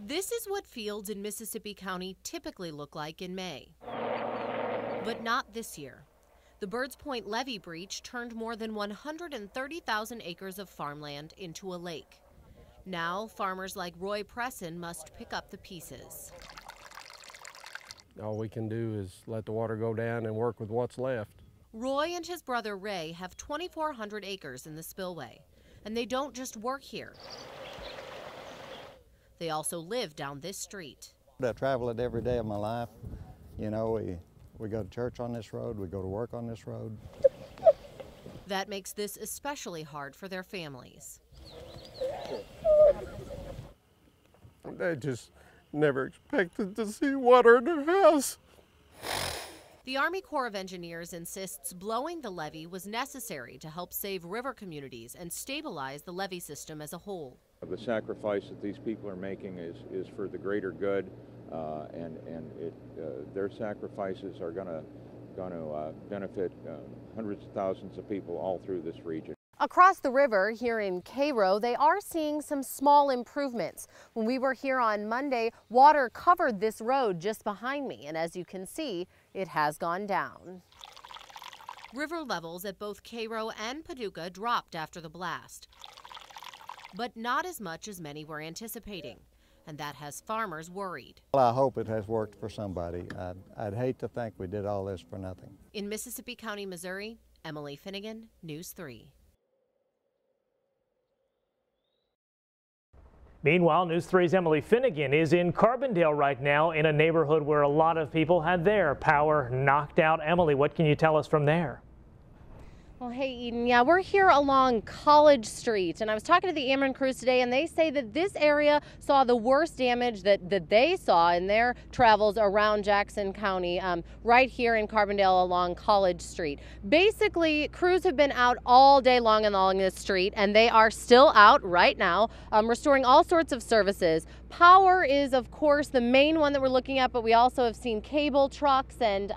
This is what fields in Mississippi County typically look like in May. But not this year. The Birds Point levee breach turned more than 130,000 acres of farmland into a lake. Now, farmers like Roy Presson must pick up the pieces. All we can do is let the water go down and work with what's left. Roy and his brother Ray have 2,400 acres in the spillway, and they don't just work here. They also live down this street. I travel it every day of my life. You know, we go to church on this road, we go to work on this road. That makes this especially hard for their families. They just never expected to see water in their house. The Army Corps of Engineers insists blowing the levee was necessary to help save river communities and stabilize the levee system as a whole. The sacrifice that these people are making is for the greater good, and their sacrifices are going to benefit hundreds of thousands of people all through this region. Across the river here in Cairo, they are seeing some small improvements. When we were here on Monday, water covered this road just behind me, and as you can see, it has gone down. River levels at both Cairo and Paducah dropped after the blast, but not as much as many were anticipating, and that has farmers worried. Well, I hope it has worked for somebody. I'd hate to think we did all this for nothing. In Mississippi County, Missouri, Emily Finnegan, News 3. Meanwhile, News 3's Emily Finnegan is in Carbondale right now in a neighborhood where a lot of people had their power knocked out. Emily, what can you tell us from there? Well, hey, Eden. Yeah, we're here along College Street, and I was talking to the Ameren crews today, and they say that this area saw the worst damage that they saw in their travels around Jackson County, right here in Carbondale along College Street. Basically, crews have been out all day long along this street, and they are still out right now, restoring all sorts of services. Power is, of course, the main one that we're looking at, but we also have seen cable trucks and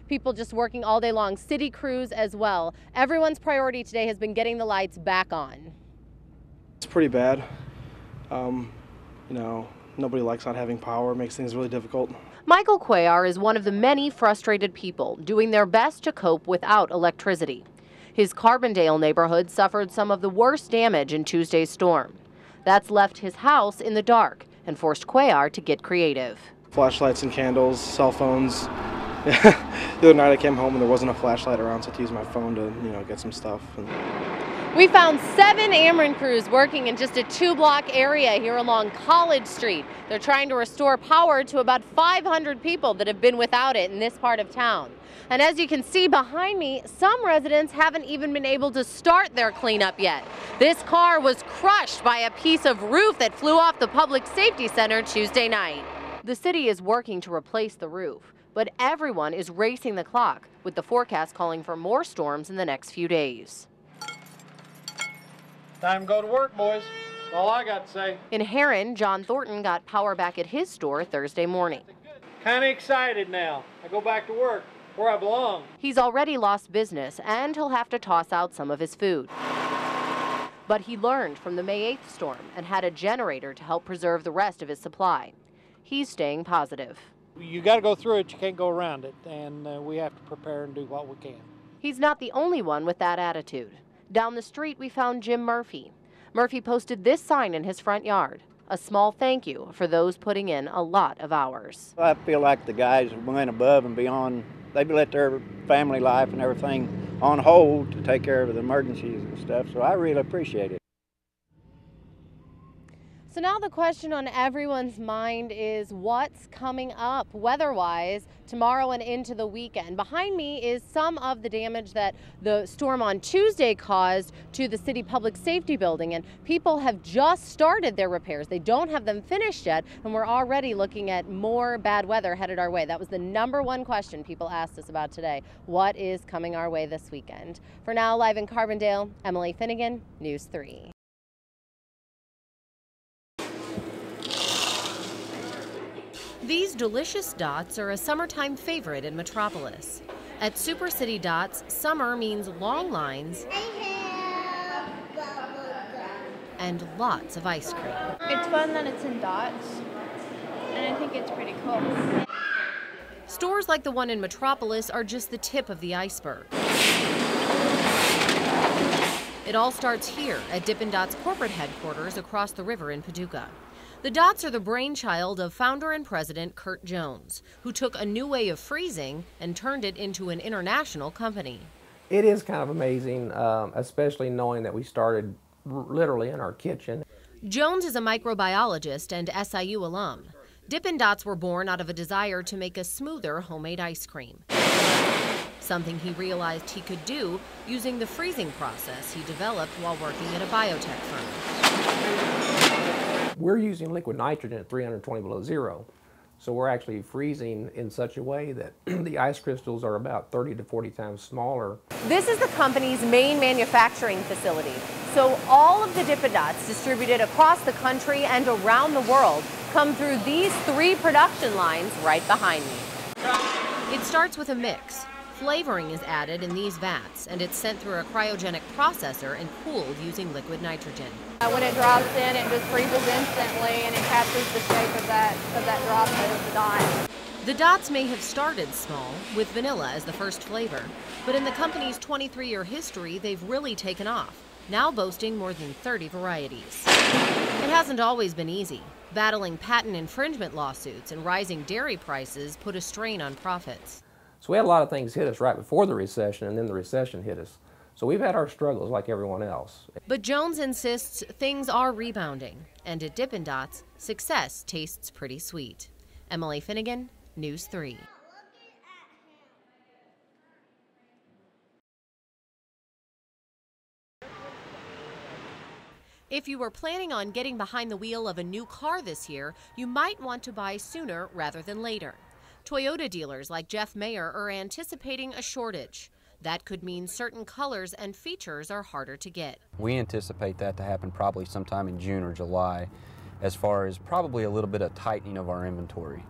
people just working all day long, city crews as well. Everyone's priority today has been getting the lights back on. It's pretty bad. You know, nobody likes not having power. It makes things really difficult. Michael Cuellar is one of the many frustrated people doing their best to cope without electricity. His Carbondale neighborhood suffered some of the worst damage in Tuesday's storm. That's left his house in the dark and forced Cuellar to get creative. Flashlights and candles, cell phones. The other night I came home and there wasn't a flashlight around, so I had to use my phone to, you know, get some stuff. We found 7 Ameren crews working in just a 2-block area here along College Street. They're trying to restore power to about 500 people that have been without it in this part of town. And as you can see behind me, some residents haven't even been able to start their cleanup yet. This car was crushed by a piece of roof that flew off the Public Safety Center Tuesday night. The city is working to replace the roof, but everyone is racing the clock, with the forecast calling for more storms in the next few days. Time to go to work, boys. That's all I got to say. In Heron, John Thornton got power back at his store Thursday morning. Kind of excited now. I go back to work where I belong. He's already lost business, and he'll have to toss out some of his food. But he learned from the May 8th storm and had a generator to help preserve the rest of his supply. He's staying positive. You got to go through it, you can't go around it, and we have to prepare and do what we can. He's not the only one with that attitude. Down the street, we found Jim Murphy. Murphy posted this sign in his front yard, a small thank you for those putting in a lot of hours. I feel like the guys went above and beyond. They let their family life and everything on hold to take care of the emergencies and stuff, so I really appreciate it. So now the question on everyone's mind is what's coming up weather-wise tomorrow and into the weekend. Behind me is some of the damage that the storm on Tuesday caused to the city public safety building, and people have just started their repairs. They don't have them finished yet, and we're already looking at more bad weather headed our way. That was the #1 question people asked us about today. What is coming our way this weekend? For now, live in Carbondale, Emily Finnegan, News 3. These delicious dots are a summertime favorite in Metropolis. At Super City Dots, summer means long lines and lots of ice cream. It's fun that it's in dots. and I think it's pretty cool. Stores like the one in Metropolis are just the tip of the iceberg. It all starts here at Dippin Dots corporate headquarters across the river in Paducah. The Dots are the brainchild of founder and president Kurt Jones, who took a new way of freezing and turned it into an international company. It is kind of amazing, especially knowing that we started literally in our kitchen. Jones is a microbiologist and SIU alum. Dippin Dots were born out of a desire to make a smoother homemade ice cream. Something he realized he could do using the freezing process he developed while working at a biotech firm. We're using liquid nitrogen at 320 below zero. So we're actually freezing in such a way that the ice crystals are about 30 to 40 times smaller. This is the company's main manufacturing facility. So all of the Dippin Dots distributed across the country and around the world come through these 3 production lines right behind me. It starts with a mix. Flavoring is added in these vats, and it's sent through a cryogenic processor and cooled using liquid nitrogen. When it drops in, it just freezes instantly, and it captures the shape of that drop head of the dot. The Dots may have started small, with vanilla as the first flavor, but in the company's 23-year history, they've really taken off, now boasting more than 30 varieties. It hasn't always been easy. Battling patent infringement lawsuits and rising dairy prices put a strain on profits. So we had a lot of things hit us right before the recession, and then the recession hit us. So we've had our struggles like everyone else. But Jones insists things are rebounding, and at Dippin Dots, success tastes pretty sweet. Emily Finnegan, News 3. If you were planning on getting behind the wheel of a new car this year, you might want to buy sooner rather than later. Toyota dealers like Jeff Mayer are anticipating a shortage. That could mean certain colors and features are harder to get. We anticipate that to happen probably sometime in June or July, as far as probably a little bit of tightening of our inventory.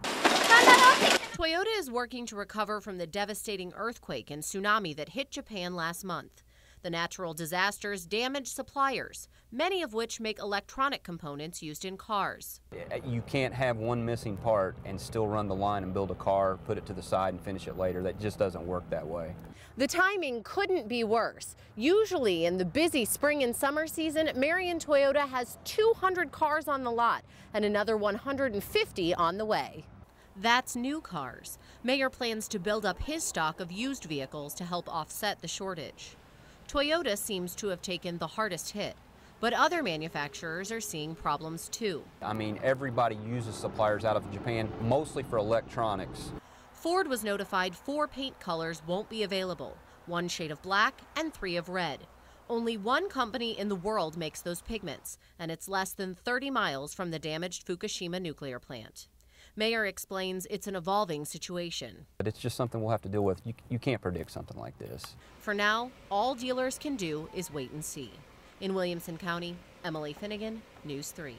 Toyota is working to recover from the devastating earthquake and tsunami that hit Japan last month. The natural disasters damaged suppliers, many of which make electronic components used in cars. You can't have one missing part and still run the line and build a car, put it to the side and finish it later. That just doesn't work that way. The timing couldn't be worse. Usually in the busy spring and summer season, Marion Toyota has 200 cars on the lot and another 150 on the way. That's new cars. Mayer plans to build up his stock of used vehicles to help offset the shortage. Toyota seems to have taken the hardest hit, but other manufacturers are seeing problems too. I mean, everybody uses suppliers out of Japan, mostly for electronics. Ford was notified 4 paint colors won't be available, 1 shade of black and 3 of red. Only one company in the world makes those pigments, and it's less than 30 miles from the damaged Fukushima nuclear plant. Mayer explains it's an evolving situation. But it's just something we'll have to deal with. You can't predict something like this. For now, all dealers can do is wait and see. In Williamson County, Emily Finnegan, News 3.